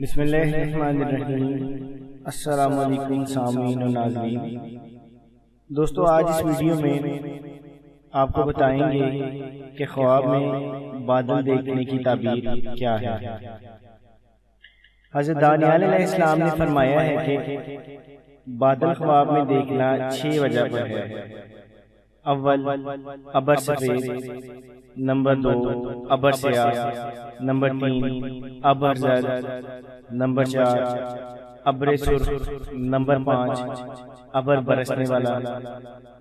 بسم اللہ الرحمن الرحیم۔ السلام علیکم سامعین و ناظرین۔ دوستو، آج اس ویڈیو میں آپ کو بتائیں گے کہ خواب میں بادل دیکھنے کی تعبیر کیا ہے۔ حضرت دانیال علیہ السلام نے فرمایا ہے کہ بادل خواب میں دیکھنا 6 وجہ پر ہے۔ اول، ابر سفید، نمبر 2 ابر سیاہ، نمبر 3 ابر زرد، نمبر 4 ابر سرخ، نمبر 5 ابر برسنے والا،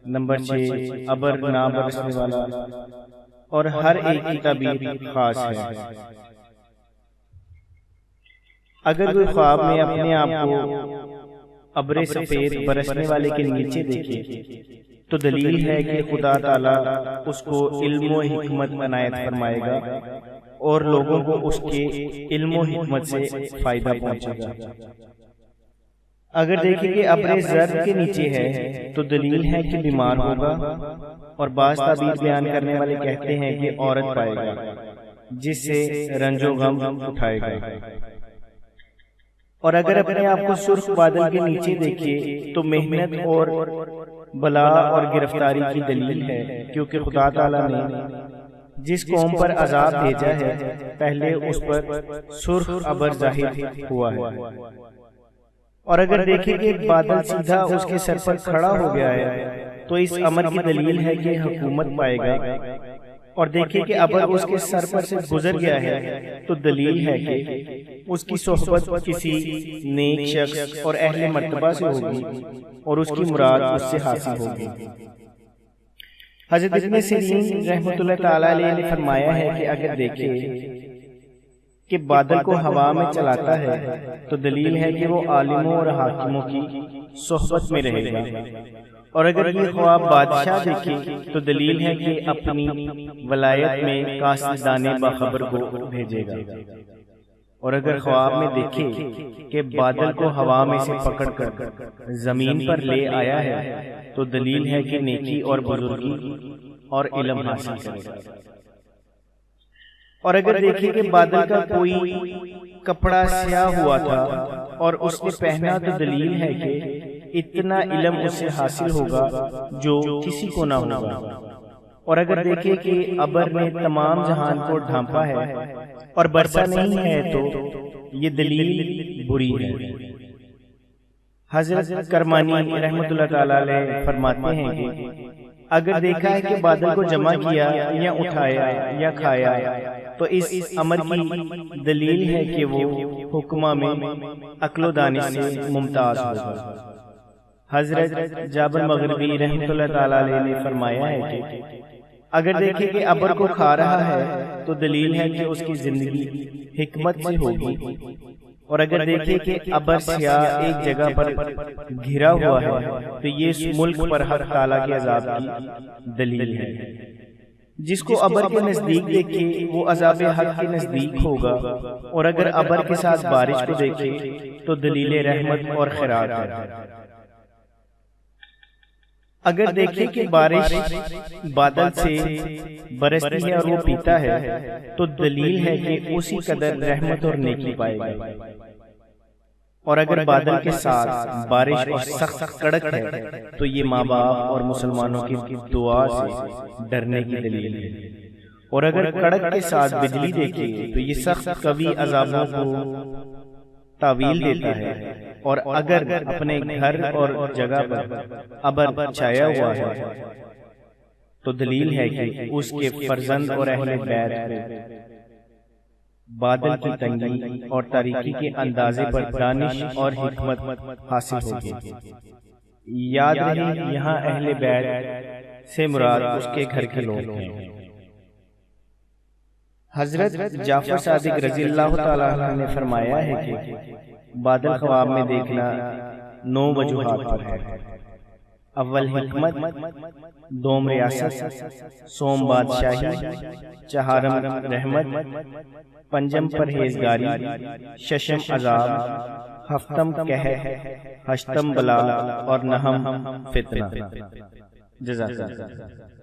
نمبر 6 ابر نہ برسنے والا، اور ہر ایک کی تعبیر خاص ہے۔ اگر کوئی خواب میں اپنے آپ کو ابر سفید برسنے والے کے نیچے دیکھے تو دلیل ہے کہ خدا تعالیٰ اس کو علم و حکمت عنایت فرمائے گا اور لوگوں کو اس کے علم و حکمت سے فائدہ پہنچے گا۔ اگر دیکھیں کہ ابر زرد کے نیچے ہے تو دلیل ہے کہ بیمار ہوگا، اور بعض تعبیر بیان کرنے والے کہتے ہیں کہ عورت پائے گا جس سے رنج و غم اٹھائے گا۔ اور اگر اپنے آپ کو سرخ بادل کے نیچے دیکھے تو محنت اور بلا اور گرفتاری کی دلیل ہے، کیونکہ خدا تعالیٰ نے جس قوم پر عذاب بھیجا ہے پہلے اس پر سرخ ابر ظاہر ہوا ہے۔ اور اگر دیکھیں کہ ایک بادل سیدھا اس کے سر پر کھڑا ہو گیا ہے تو اس امر کی دلیل ہے کہ حکومت پائے گا، اور دیکھیں کہ ابر اس کے سر پر سے گزر گیا ہے تو دلیل ہے کہ اس کی صحبت کسی نیک شخص اور اہل مرتبہ سے ہوگی اور اس کی مراد اس سے حاصل ہوگی۔ حضرت ابن سیرین رحمۃ اللہ تعالیٰ علیہ نے فرمایا ہے کہ اگر دیکھے کہ بادل کو ہوا میں چلاتا ہے تو دلیل ہے کہ وہ عالموں اور حاکموں کی صحبت میں رہے گا، اور اگر یہ خواب بادشاہ دیکھے تو دلیل ہے کہ اپنی ولایت میں کاسدان باخبر کو بھیجے گا، اور اگر خواب میں دیکھے کہ بادل کو ہوا میں سے پکڑ کر زمین پر لے آیا ہے تو دلیل ہے کہ نیکی اور بزرگی اور علم حاصل کرے گا۔ اور اگر دیکھے کہ بادل کا کوئی کپڑا سیاہ ہوا تھا اور اس نے پہنا تو دلیل ہے کہ اتنا علم اس سے حاصل ہوگا جو کسی کو نہ ہوگا۔ اور اگر دیکھے کہ ابر نے تمام جہان کو ڈھانپا ہے اور برسا نہیں ہے تو یہ دلیل بری ہے۔ حضرت کرمانی رحمۃ اللہ تعالیٰ علیہ فرماتے ہیں کہ اگر دیکھا ہے کہ بادل کو جمع کیا یا اٹھایا یا کھایا تو اس امر کی دلیل ہے کہ وہ حکمہ میں عقل و دانش سے ممتاز ہوگا۔ حضرت جابر مغربی رحمۃ اللہ تعالیٰ علیہ نے فرمایا ہے کہ اگر دیکھے کہ ابر کو کھا رہا ہے تو دلیل ہے کہ اس کی زندگی حکمت سے ہوگی، اور اگر دیکھے کہ ابر سیاہ ایک جگہ پر گھرا ہوا ہے تو یہ اس ملک پر حق تعالیٰ کے عذاب کی دلیل ہے۔ جس کو ابر کے نزدیک دیکھے وہ عذاب حق کے نزدیک ہوگا، اور اگر ابر کے ساتھ بارش کو دیکھے تو دلیل رحمت اور خیرات ہے۔ اگر دیکھے کہ بارش بادل سے برستی ہے اور وہ پیتا ہے تو دلیل ہے کہ اسی قدر رحمت اور نیکی پائے گا، اور اگر بادل کے ساتھ بارش اور سخت کڑک ہے تو یہ ماں باپ اور مسلمانوں کی دعا سے ڈرنے کی دلیل ہے، اور اگر کڑک کے ساتھ بجلی دیکھے تو یہ سخت قوی عذابوں کو تعویل دیتا ہے، اور اگر اپنے گھر اور جگہ پر ابر چھایا ہوا ہے تو دلیل ہے کہ اس کے فرزند اور اہل بیت کو بادل کی تنگی اور تاریکی کے اندازے پر دانش اور حکمت حاصل ہوگی۔ یاد رہے یہاں اہل بیت سے مراد اس کے گھر کے لوگ ہیں۔ حضرت جعفر صادق رضی اللہ تعالیٰ عنہ نے فرمایا ہے کہ بادل خواب میں دیکھنا 9 وجوہات پر ہے۔ اول حکمت، دوم ریاست، سوم بادشاہی، چہارم رحمت، پنجم پرہیزگاری، ششم عذاب، ہفتم قہر، ہشتم بلا، اور نہم فتنہ۔ جزاک اللہ۔